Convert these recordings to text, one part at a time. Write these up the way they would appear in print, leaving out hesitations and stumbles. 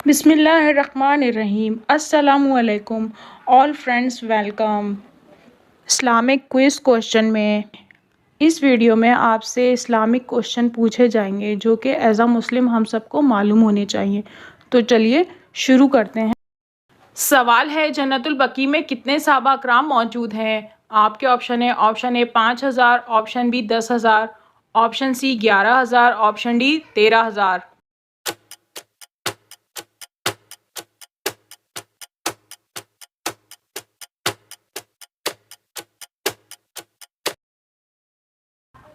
बिस्मिल्लाहिर्रहमानिर्रहीम। अस्सलामुअलैकुम all friends, welcome. Islamic quiz question में इस वीडियो में आपसे इस्लामिक क्वेश्चन पूछे जाएंगे जो कि एज अ मुस्लिम हम सबको मालूम होने चाहिए। तो चलिए शुरू करते हैं। सवाल है, जन्नतुल बकी में कितने सहाबा कराम मौजूद हैं? आपके ऑप्शन है, option A 5000, option B 10,000, option C 11,000, option D 13,000।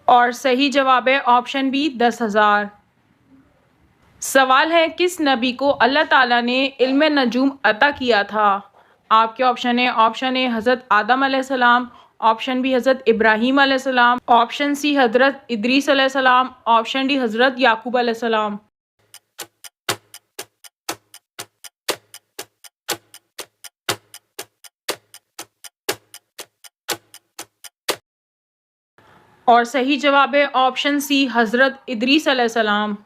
और सही जवाब है ऑप्शन बी 10,000। सवाल है, किस नबी को अल्लाह ताला ने इल्म नजूम अता किया था? आपके ऑप्शन है, ऑप्शन ए हज़रत आदम अलैहिस्सलाम, ऑप्शन बी हज़रत इब्राहीम अलैहिस्सलाम, ऑप्शन सी हज़रत इदरीस अलैहिस्सलाम, ऑप्शन डी हज़रत याकूब अलैहिस्सलाम। और सही जवाब है ऑप्शन सी हज़रत इदरीस अलैहिस्सलाम।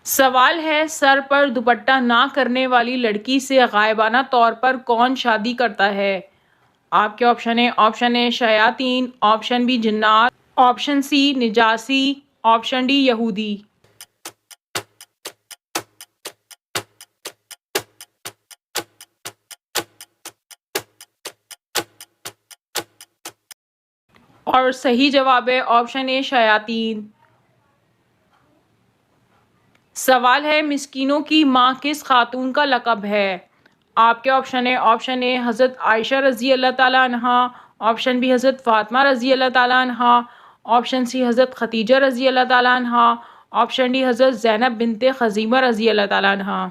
सवाल है, सर पर दुपट्टा ना करने वाली लड़की से गायबाना तौर पर कौन शादी करता है? आपके ऑप्शन ए शयातीन, ऑप्शन बी जिन्नात, ऑप्शन सी निजासी, ऑप्शन डी यहूदी। और सही जवाब है ऑप्शन ए शयातीन। सवाल है, मिस्कीनों की माँ किस खातून का लक़ब है? आपके ऑप्शन ए हज़रत आयशा रज़ी अल्लाह ताला अन्हा, ऑप्शन बी हज़रत फ़ातिमा रज़ी अल्लाह ताला अन्हा, ऑप्शन सी हज़रत खदीजा रज़ी अल्लाह ताला अन्हा, ऑप्शन डी हज़रत ज़ैनब बिनते ख़ज़ीमा रज़ी अल्लाह ताला अन्हा।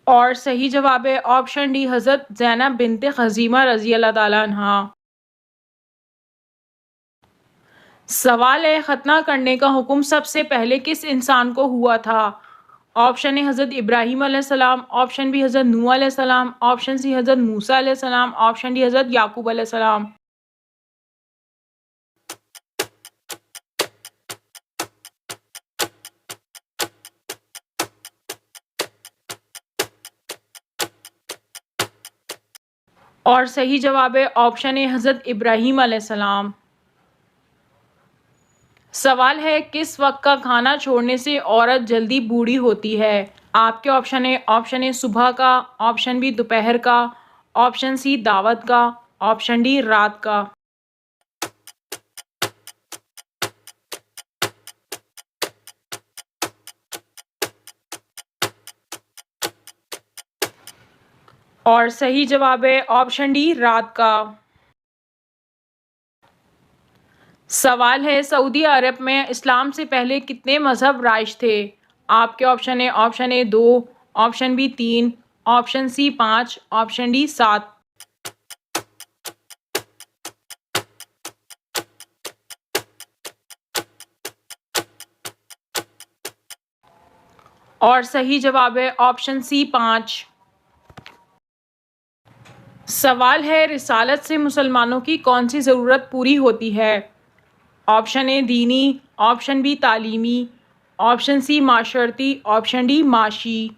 और सही जवाब है ऑप्शन डी हज़रत ज़ैनब बिनते ख़ज़ीमा रज़ी अल्लाह ताला अन्हा। सवाल है, खतना करने का हुक्म सबसे पहले किस इंसान को हुआ था? ऑप्शन ए हज़रत इब्राहीम अलैहिस्सलाम, ऑप्शन बी हज़रत नूह अलैहिस्सलाम, ऑप्शन सी हज़रत मूसा अलैहिस्सलाम, ऑप्शन डी हज़रत याकूब अलैहिस्सलाम। और सही जवाब है ऑप्शन ए हज़रत इब्राहीम अलैहिस्सलाम। सवाल है, किस वक्त का खाना छोड़ने से औरत जल्दी बूढ़ी होती है? आपके ऑप्शन ए सुबह का, ऑप्शन बी दोपहर का, ऑप्शन सी दावत का, ऑप्शन डी रात का। और सही जवाब है ऑप्शन डी रात का। सवाल है, सऊदी अरब में इस्लाम से पहले कितने मज़हब राइज थे? आपके option A 2, option B 3, option C 5, option D 7। और सही जवाब है ऑप्शन सी 5। सवाल है, रिसालत से मुसलमानों की कौन सी ज़रूरत पूरी होती है? ऑप्शन ए दीनी, ऑप्शन बी तालीमी, ऑप्शन सी माशरती, ऑप्शन डी माशी।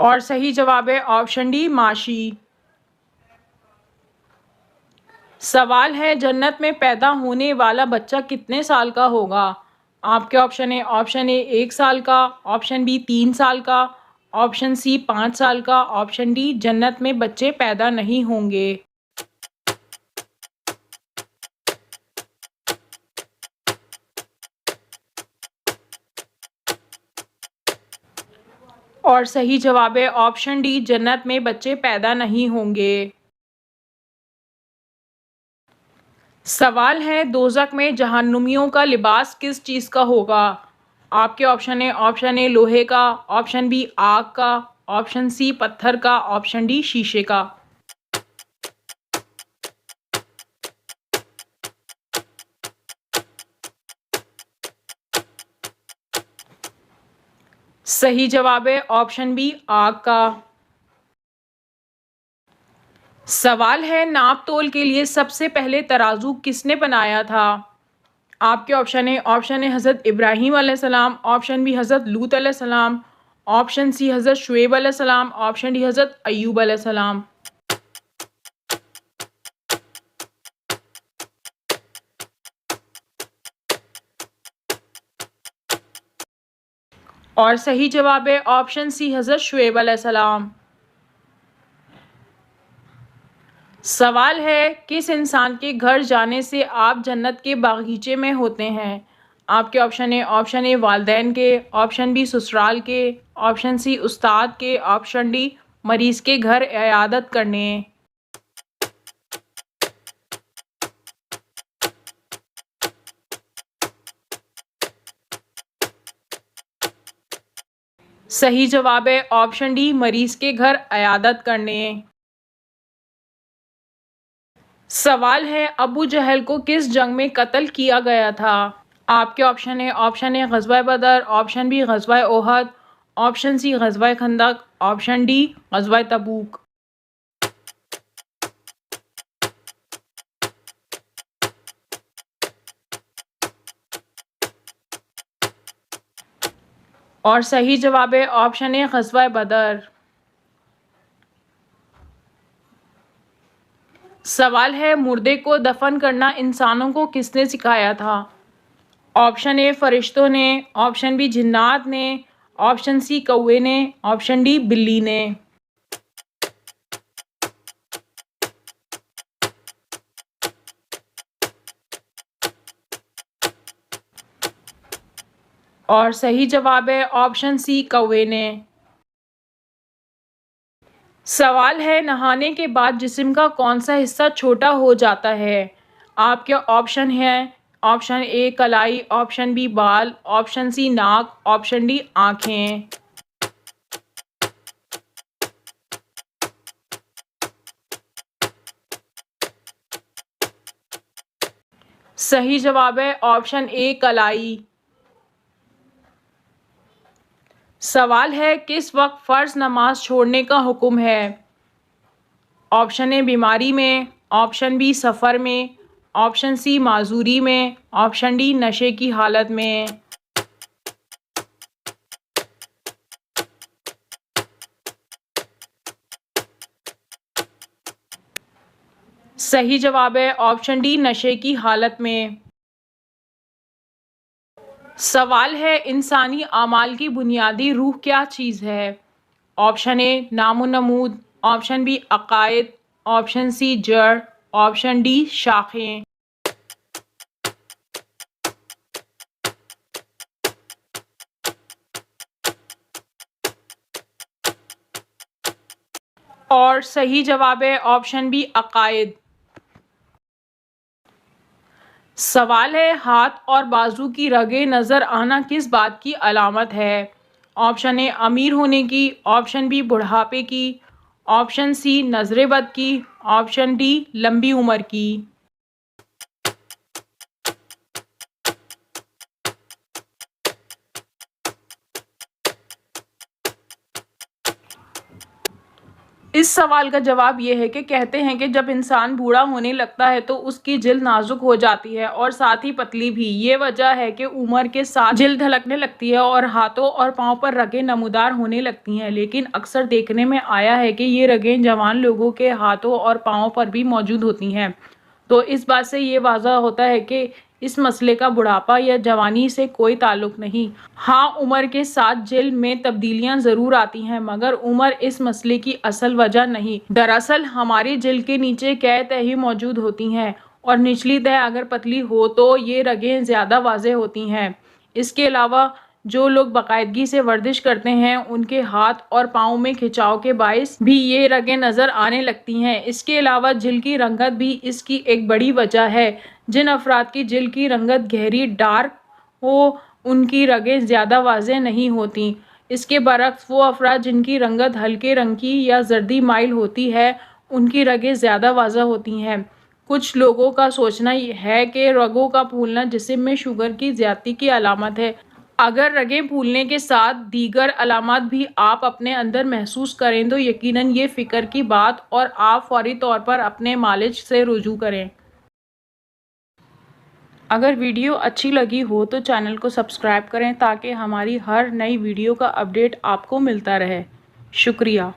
और सही जवाब है ऑप्शन डी माशी। सवाल है, जन्नत में पैदा होने वाला बच्चा कितने साल का होगा? आपके ऑप्शन ए 1 साल का, ऑप्शन बी 3 साल का, ऑप्शन सी 5 साल का, ऑप्शन डी जन्नत में बच्चे पैदा नहीं होंगे। और सही जवाब है ऑप्शन डी जन्नत में बच्चे पैदा नहीं होंगे। सवाल है, दोज़ख में जहन्नुमियों का लिबास किस चीज़ का होगा? आपके ऑप्शन ए लोहे का, ऑप्शन बी आग का, ऑप्शन सी पत्थर का, ऑप्शन डी शीशे का। सही जवाब है ऑप्शन बी आग का। सवाल है, नाप तोल के लिए सबसे पहले तराजू किसने बनाया था? आपके ऑप्शन है हज़रत इब्राहीम अलैहिस्सलाम, ऑप्शन बी हज़रत लूत अलैहिस्सलाम, ऑप्शन सी हज़रत शुएब अलैहिस्सलाम, ऑप्शन डी हज़रत अय्यूब अलैहिस्सलाम। और सही जवाब है ऑप्शन सी हज़रत शुएब अलैहिस्सलाम। सवाल है, किस इंसान के घर जाने से आप जन्नत के बागीचे में होते हैं? आपके ऑप्शन ए वालिदैन के, ऑप्शन बी ससुराल के, ऑप्शन सी उस्ताद के, ऑप्शन डी मरीज़ के घर इयादत करने। सही जवाब है ऑप्शन डी मरीज़ के घर इयादत करने। सवाल है, अबू जहल को किस जंग में कत्ल किया गया था? आपके ऑप्शन ए ग़ज़वा बदर, ऑप्शन बी ग़ज़वा ओहद, ऑप्शन सी ग़ज़वा खंदक, ऑप्शन डी ग़ज़वा तबूक। और सही जवाब है ऑप्शन ए ग़ज़वा बदर। सवाल है, मुर्दे को दफन करना इंसानों को किसने सिखाया था? ऑप्शन ए फरिश्तों ने, ऑप्शन बी जिन्नात ने, ऑप्शन सी कौवे ने, ऑप्शन डी बिल्ली ने। और सही जवाब है ऑप्शन सी कौवे ने। सवाल है, नहाने के बाद जिस्म का कौन सा हिस्सा छोटा हो जाता है? आपके ऑप्शन हैं, ऑप्शन ए कलाई, ऑप्शन बी बाल, ऑप्शन सी नाक, ऑप्शन डी आँखें। सही जवाब है ऑप्शन ए कलाई। सवाल है, किस वक्त फ़र्ज़ नमाज छोड़ने का हुक्म है? ऑप्शन ए बीमारी में, ऑप्शन बी सफ़र में, ऑप्शन सी माजूरी में, ऑप्शन डी नशे की हालत में। सही जवाब है ऑप्शन डी नशे की हालत में। सवाल है, इंसानी आमाल की बुनियादी रूह क्या चीज़ है? ऑप्शन ए नामो नमूद, ऑप्शन बी अकायद, ऑप्शन सी जड़, ऑप्शन डी शाखें। और सही जवाब है ऑप्शन बी अकायद। सवाल है, हाथ और बाजू की रगें नज़र आना किस बात की अलामत है? ऑप्शन ए अमीर होने की, ऑप्शन बी बुढ़ापे की, ऑप्शन सी नज़र बद की, ऑप्शन डी लंबी उम्र की। इस सवाल का जवाब ये है कि कहते हैं कि जब इंसान बूढ़ा होने लगता है तो उसकी जिल्द नाजुक हो जाती है और साथ ही पतली भी। ये वजह है कि उम्र के साथ जिल्द ढलकने लगती है और हाथों और पाँव पर रगें नमूदार होने लगती हैं। लेकिन अक्सर देखने में आया है कि ये रगें जवान लोगों के हाथों और पाँव पर भी मौजूद होती हैं। तो इस बात से ये वाज़ह होता है कि इस मसले का बुढ़ापा या जवानी से कोई ताल्लुक़ नहीं। हाँ, उम्र के साथ जिल्द में तब्दीलियाँ ज़रूर आती हैं, मगर उम्र इस मसले की असल वजह नहीं। दरअसल हमारी जिल्द के नीचे कै तह मौजूद होती हैं और निचली तह अगर पतली हो तो ये रगें ज़्यादा वाज़ेह होती हैं। इसके अलावा जो लोग बाकायदगी से वर्जिश करते हैं उनके हाथ और पाँव में खिंचाव के बाइस भी ये रगें नज़र आने लगती हैं। इसके अलावा जिल्द की रंगत भी इसकी एक बड़ी वजह है। जिन अफराद की जिल्द की रंगत गहरी डार्क हो उनकी रगें ज़्यादा वाज़ेह नहीं होती। इसके बरक्स वो अफराद जिनकी रंगत हल्के रंग की या जर्दी माइल होती है उनकी रगें ज़्यादा वाज़ेह होती हैं। कुछ लोगों का सोचना है कि रगों का फूलना जिस्म में शुगर की ज़्यादती की अलामत है। अगर रगें फूलने के साथ दीगर अलामत भी आप अपने अंदर महसूस करें तो यकीनन ये फ़िक्र की बात और आप फ़ौरी तौर पर अपने मालिज से रुजू करें। अगर वीडियो अच्छी लगी हो तो चैनल को सब्सक्राइब करें ताकि हमारी हर नई वीडियो का अपडेट आपको मिलता रहे। शुक्रिया।